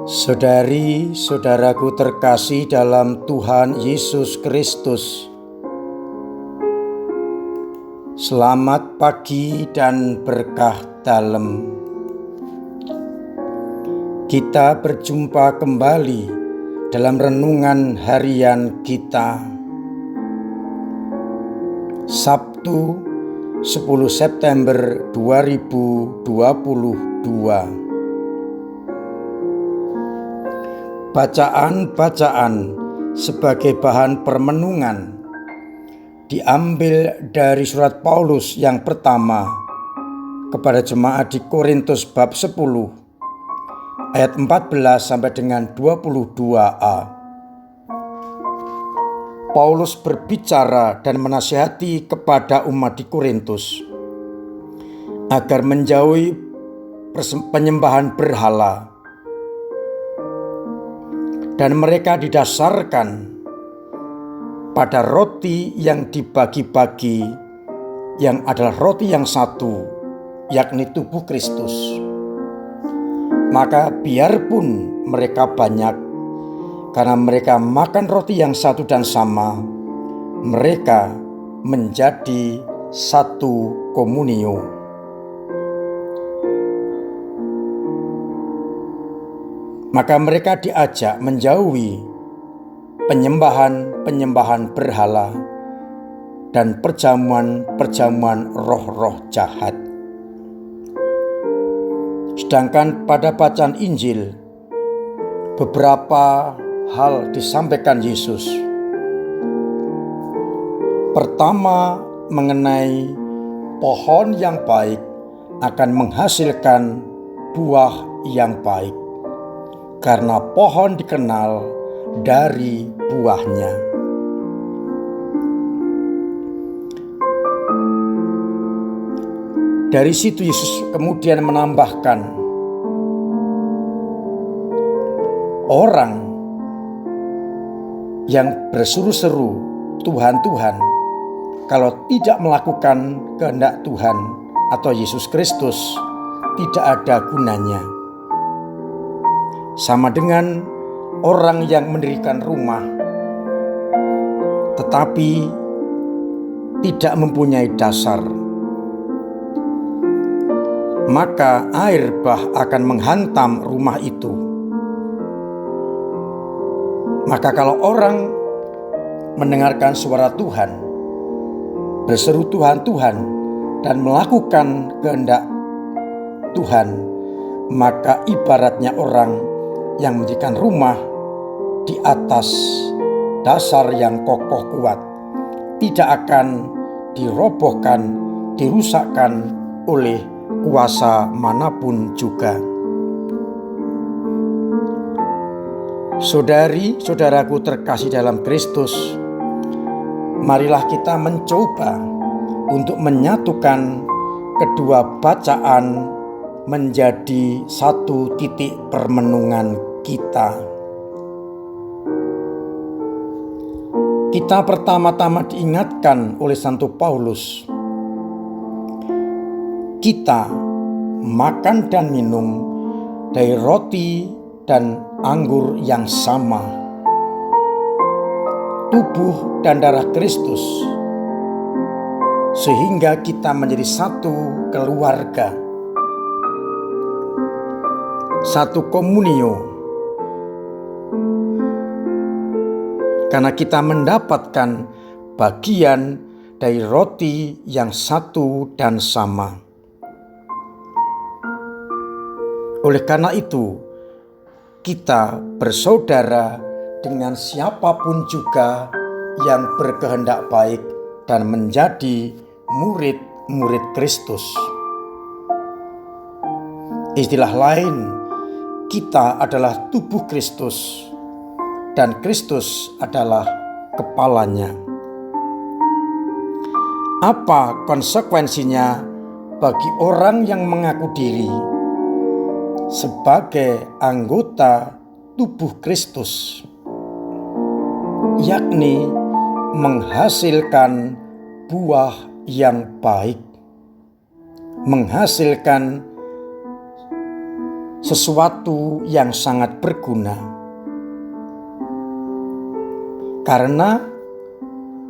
Saudari-saudaraku terkasih dalam Tuhan Yesus Kristus, selamat pagi dan berkah dalam. Kita berjumpa kembali dalam renungan harian kita, Sabtu 10 September 2022. Bacaan-bacaan sebagai bahan permenungan diambil dari surat Paulus yang pertama kepada jemaat di Korintus bab 10 ayat 14 sampai dengan 22a. Paulus berbicara dan menasihati kepada umat di Korintus agar menjauhi penyembahan berhala, dan mereka didasarkan pada roti yang dibagi-bagi, yang adalah roti yang satu, yakni tubuh Kristus. Maka biarpun mereka banyak, karena mereka makan roti yang satu dan sama, mereka menjadi satu komunio. Maka mereka diajak menjauhi penyembahan berhala dan perjamuan roh-roh jahat. Sedangkan pada bacaan Injil, beberapa hal disampaikan Yesus. Pertama, mengenai pohon yang baik akan menghasilkan buah yang baik, karena pohon dikenal dari buahnya. Dari situ Yesus kemudian menambahkan, orang yang berseru-seru Tuhan, Tuhan, kalau tidak melakukan kehendak Tuhan atau Yesus Kristus, tidak ada gunanya. Sama dengan orang yang mendirikan rumah tetapi tidak mempunyai dasar, maka air bah akan menghantam rumah itu. Maka kalau orang mendengarkan suara Tuhan, berseru Tuhan, Tuhan, dan melakukan kehendak Tuhan, maka ibaratnya orang yang mendirikan rumah di atas dasar yang kokoh kuat, tidak akan dirobohkan, dirusakkan oleh kuasa manapun juga. Saudari-saudaraku terkasih dalam Kristus, marilah kita mencoba untuk menyatukan kedua bacaan menjadi satu titik permenungan kita. Kita pertama-tama diingatkan oleh Santo Paulus, kita makan dan minum dari roti dan anggur yang sama, tubuh dan darah Kristus, sehingga kita menjadi satu keluarga, satu komunio, karena kita mendapatkan bagian dari roti yang satu dan sama. Oleh karena itu, kita bersaudara dengan siapapun juga yang berkehendak baik dan menjadi murid-murid Kristus. Istilah lain, kita adalah tubuh Kristus dan Kristus adalah kepalanya. Apa konsekuensinya bagi orang yang mengaku diri sebagai anggota tubuh Kristus, yakni menghasilkan buah yang baik, menghasilkan sesuatu yang sangat berguna. Karena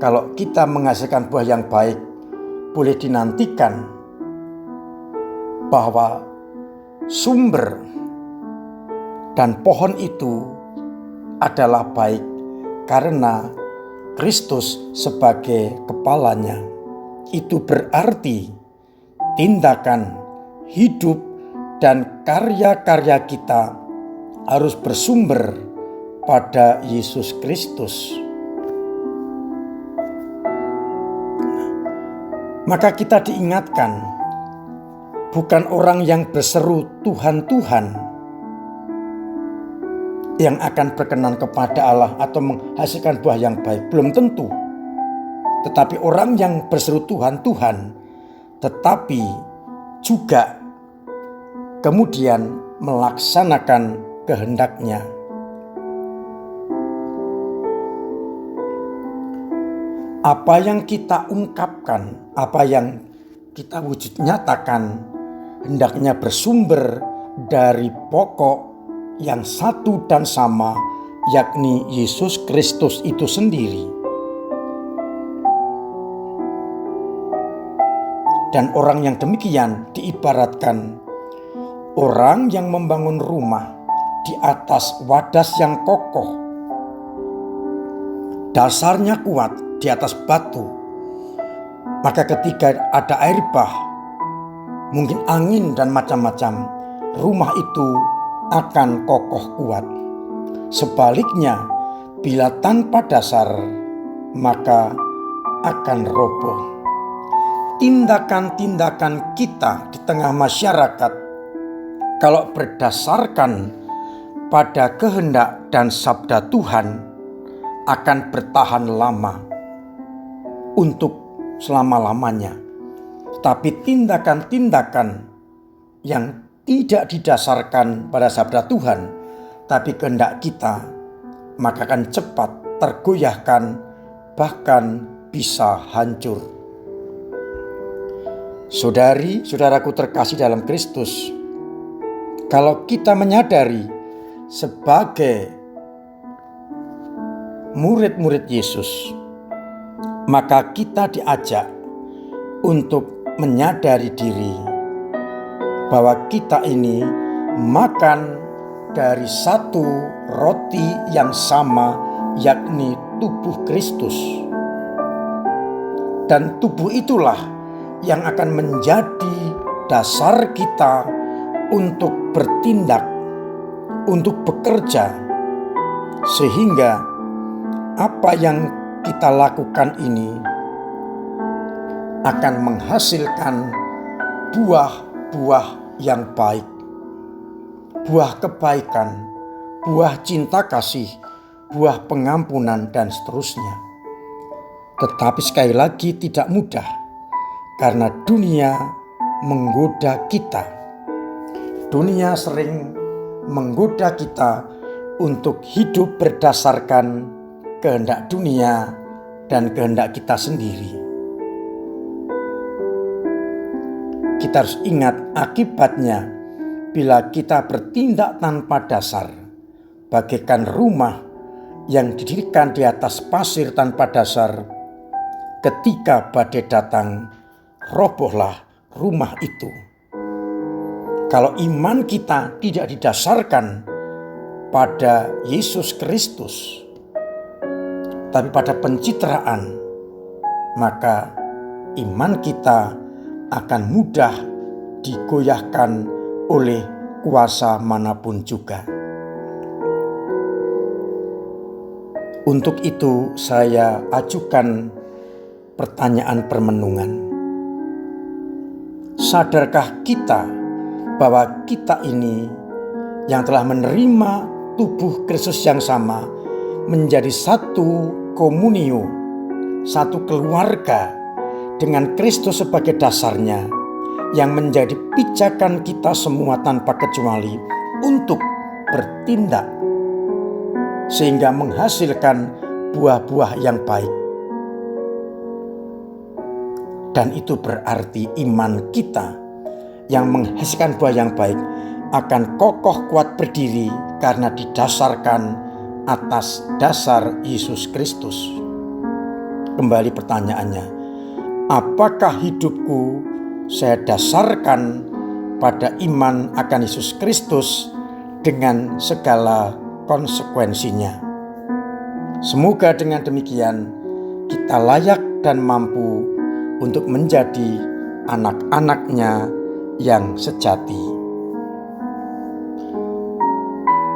kalau kita menghasilkan buah yang baik, boleh dinantikan bahwa sumber dan pohon itu adalah baik karena Kristus sebagai kepalanya. Itu berarti tindakan, hidup, dan karya-karya kita harus bersumber pada Yesus Kristus. Maka kita diingatkan, bukan orang yang berseru Tuhan, Tuhan yang akan berkenan kepada Allah atau menghasilkan buah yang baik. Belum tentu. Tetapi orang yang berseru Tuhan, Tuhan, tetapi juga kemudian melaksanakan kehendak-Nya. Apa yang kita ungkapkan, apa yang kita wujud nyatakan, hendaknya bersumber dari pokok yang satu dan sama, yakni Yesus Kristus itu sendiri. Dan orang yang demikian diibaratkan orang yang membangun rumah di atas wadas yang kokoh. Dasarnya kuat di atas batu. Maka ketika ada air bah, mungkin angin dan macam-macam, rumah itu akan kokoh kuat. Sebaliknya, bila tanpa dasar, maka akan roboh. Tindakan-tindakan kita di tengah masyarakat, kalau berdasarkan pada kehendak dan sabda Tuhan, akan bertahan lama untuk selama-lamanya. Tapi tindakan-tindakan yang tidak didasarkan pada sabda Tuhan, tapi kehendak kita, maka akan cepat tergoyahkan, bahkan bisa hancur. Saudari-saudaraku terkasih dalam Kristus, kalau kita menyadari sebagai murid-murid Yesus, maka kita diajak untuk menyadari diri bahwa kita ini makan dari satu roti yang sama, yakni tubuh Kristus. Dan tubuh itulah yang akan menjadi dasar kita untuk bertindak, untuk bekerja, sehingga apa yang kita lakukan ini akan menghasilkan buah-buah yang baik, buah kebaikan, buah cinta kasih, buah pengampunan, dan seterusnya. Tetapi sekali lagi tidak mudah, karena dunia menggoda kita. Dunia sering menggoda kita untuk hidup berdasarkan kehendak dunia dan kehendak kita sendiri. Kita harus ingat akibatnya bila kita bertindak tanpa dasar, bagaikan rumah yang didirikan di atas pasir tanpa dasar. Ketika badai datang, robohlah rumah itu. Kalau iman kita tidak didasarkan pada Yesus Kristus, tapi pada pencitraan, maka iman kita akan mudah digoyahkan oleh kuasa manapun juga. Untuk itu saya ajukan pertanyaan permenungan. Sadarkah kita bahwa kita ini yang telah menerima tubuh Kristus yang sama menjadi satu komunio, satu keluarga dengan Kristus sebagai dasarnya, yang menjadi pijakan kita semua tanpa kecuali untuk bertindak sehingga menghasilkan buah-buah yang baik. Dan itu berarti iman kita yang menghasilkan buah yang baik akan kokoh kuat berdiri karena didasarkan atas dasar Yesus Kristus. Kembali pertanyaannya, apakah hidupku saya dasarkan pada iman akan Yesus Kristus dengan segala konsekuensinya? Semoga dengan demikian kita layak dan mampu untuk menjadi anak-anaknya yang sejati.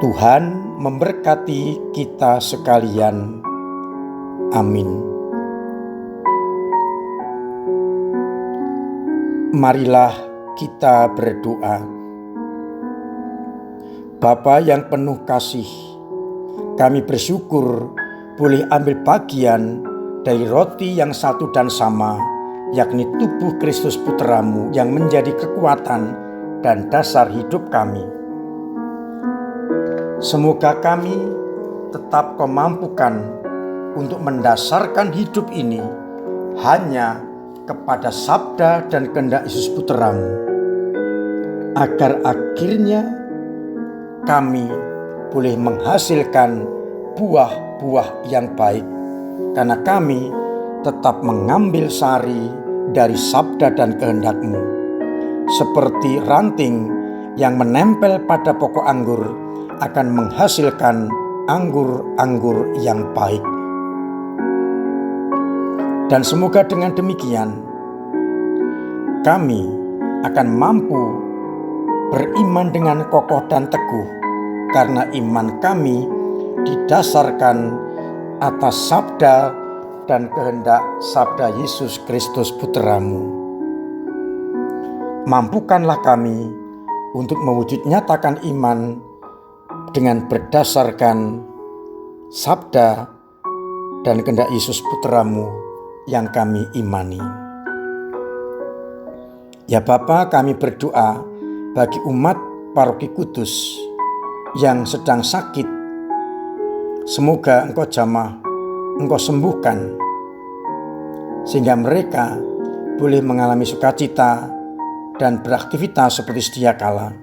Tuhan memberkati kita sekalian. Amin. Marilah kita berdoa. Bapa yang penuh kasih, kami bersyukur boleh ambil bagian dari roti yang satu dan sama, yakni tubuh Kristus Putramu yang menjadi kekuatan dan dasar hidup kami. Semoga kami tetap Kau mampukan untuk mendasarkan hidup ini hanya kepada sabda dan kehendak Yesus Putramu, agar akhirnya kami boleh menghasilkan buah-buah yang baik, karena kami tetap mengambil sari dari sabda dan kehendak-Mu, seperti ranting yang menempel pada pokok anggur akan menghasilkan anggur-anggur yang baik. Dan semoga dengan demikian kami akan mampu beriman dengan kokoh dan teguh, karena iman kami didasarkan atas sabda dan kehendak sabda Yesus Kristus Putramu. Mampukanlah kami untuk mewujud nyatakan iman dengan berdasarkan sabda dan kehendak Yesus Putramu yang kami imani. Ya Bapa, kami berdoa bagi umat Paroki Kudus yang sedang sakit. Semoga Engkau jamah, Engkau sembuhkan, sehingga mereka boleh mengalami sukacita dan beraktivitas seperti sedia kala.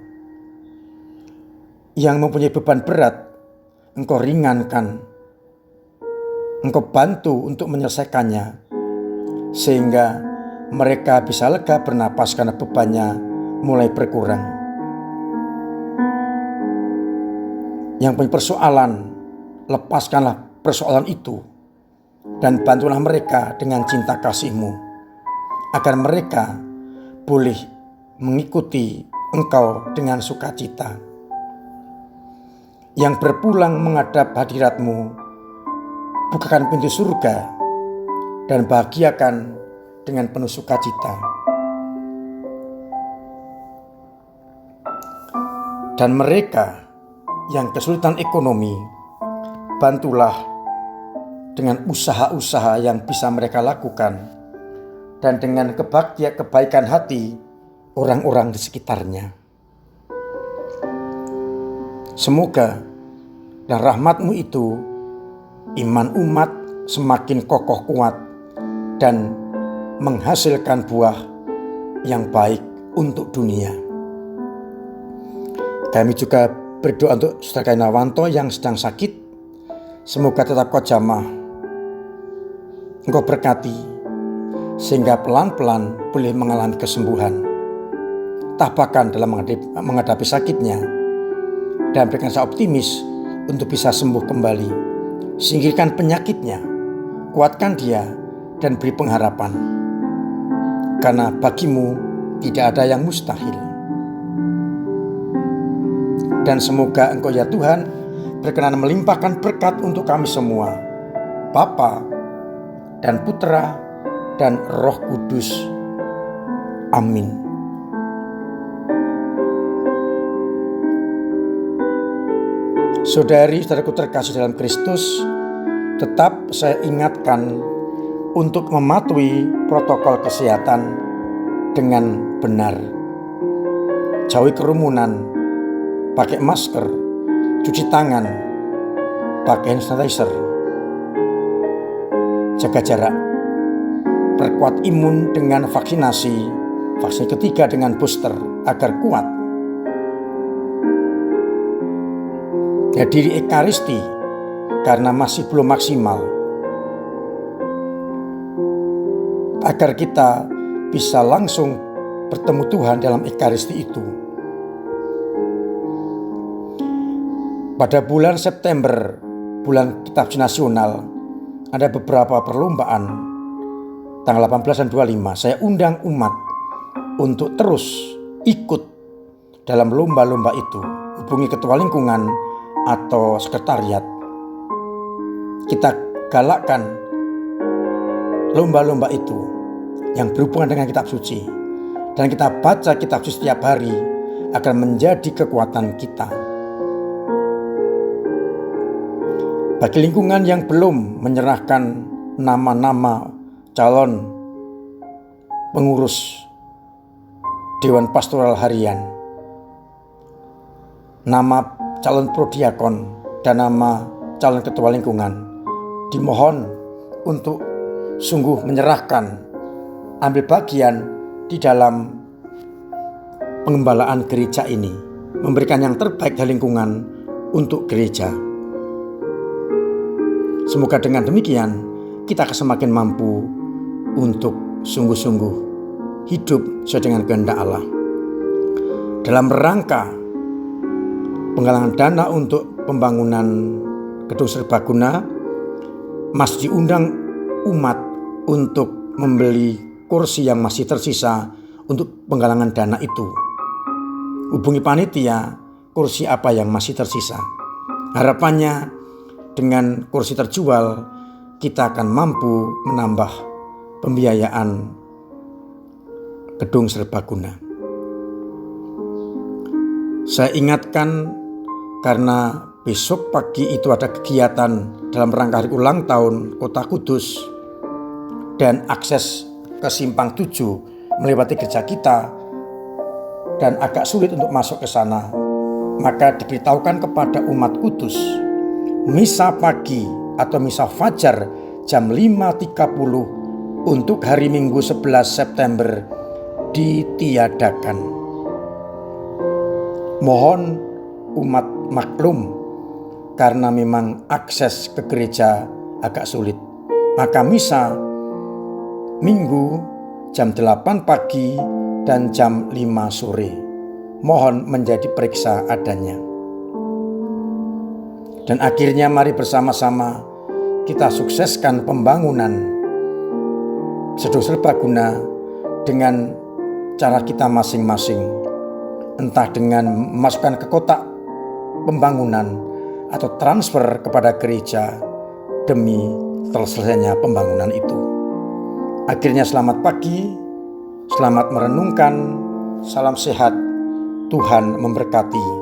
Yang mempunyai beban berat, Engkau ringankan, Engkau bantu untuk menyelesaikannya, sehingga mereka bisa lega bernapas karena bebannya mulai berkurang. Yang punya persoalan, lepaskanlah persoalan itu dan bantulah mereka dengan cinta kasih-Mu, agar mereka boleh mengikuti Engkau dengan sukacita. Yang berpulang menghadap hadirat-Mu, bukakan pintu surga dan bahagiakan dengan penuh sukacita. Dan mereka yang kesulitan ekonomi, bantulah dengan usaha-usaha yang bisa mereka lakukan dan dengan kebaikan hati orang-orang di sekitarnya. Semoga dan rahmat-Mu itu iman umat semakin kokoh kuat dan menghasilkan buah yang baik untuk dunia. Kami juga berdoa untuk Saudara Kainawanto yang sedang sakit. Semoga tetap Kau jamah, Engkau berkati, sehingga pelan-pelan boleh mengalami kesembuhan. Tapakan dalam menghadapi sakitnya, dan berikan saya optimis untuk bisa sembuh kembali. Singkirkan penyakitnya, kuatkan dia, dan beri pengharapan. Karena bagi-Mu tidak ada yang mustahil. Dan semoga Engkau ya Tuhan berkenan melimpahkan berkat untuk kami semua, Bapa dan Putra dan Roh Kudus. Amin. Saudari-saudaraku terkasih dalam Kristus, tetap saya ingatkan untuk mematuhi protokol kesehatan dengan benar. Jauhi kerumunan, pakai masker, cuci tangan, pakai hand sanitizer, jaga jarak, perkuat imun dengan vaksin ketiga dengan booster agar kuat. dihadiri Ekaristi karena masih belum maksimal, agar kita bisa langsung bertemu Tuhan dalam Ekaristi itu. Pada bulan September, bulan Kitab Suci Nasional, ada beberapa perlombaan tanggal 18 dan 25. Saya undang umat untuk terus ikut dalam lomba-lomba itu. Hubungi ketua lingkungan atau sekretariat. Kita galakkan lomba-lomba itu yang berhubungan dengan kitab suci. Dan kita baca kitab suci setiap hari agar menjadi kekuatan kita. Bagi lingkungan yang belum menyerahkan nama-nama calon pengurus Dewan Pastoral Harian, nama calon prodiakon, dan nama calon ketua lingkungan, dimohon untuk sungguh menyerahkan, ambil bagian di dalam pengembalaan gereja ini, memberikan yang terbaik dari lingkungan untuk gereja. Semoga dengan demikian kita akan semakin mampu untuk sungguh-sungguh hidup sesuai dengan kehendak Allah. Dalam rangka penggalangan dana untuk pembangunan gedung serbaguna, Mas diundang umat untuk membeli kursi yang masih tersisa untuk penggalangan dana itu. Hubungi panitia kursi apa yang masih tersisa. Harapannya dengan kursi terjual, kita akan mampu menambah pembiayaan gedung serbaguna. Saya ingatkan karena besok pagi itu ada kegiatan dalam rangka hari ulang tahun Kota Kudus dan akses ke Simpang 7 melewati gereja kita dan agak sulit untuk masuk ke sana. Maka diberitahukan kepada umat kudus, misa pagi atau misa fajar jam 5.30 untuk hari Minggu 11 September ditiadakan. Mohon umat maklum karena memang akses ke gereja agak sulit. Maka misa Minggu jam 8 pagi dan jam 5 sore. Mohon menjadi periksa adanya. Dan akhirnya mari bersama-sama kita sukseskan pembangunan gedung serbaguna dengan cara kita masing-masing. Entah dengan memasukkan ke kotak pembangunan atau transfer kepada gereja demi terselesainya pembangunan itu. Akhirnya selamat pagi, selamat merenungkan, salam sehat, Tuhan memberkati.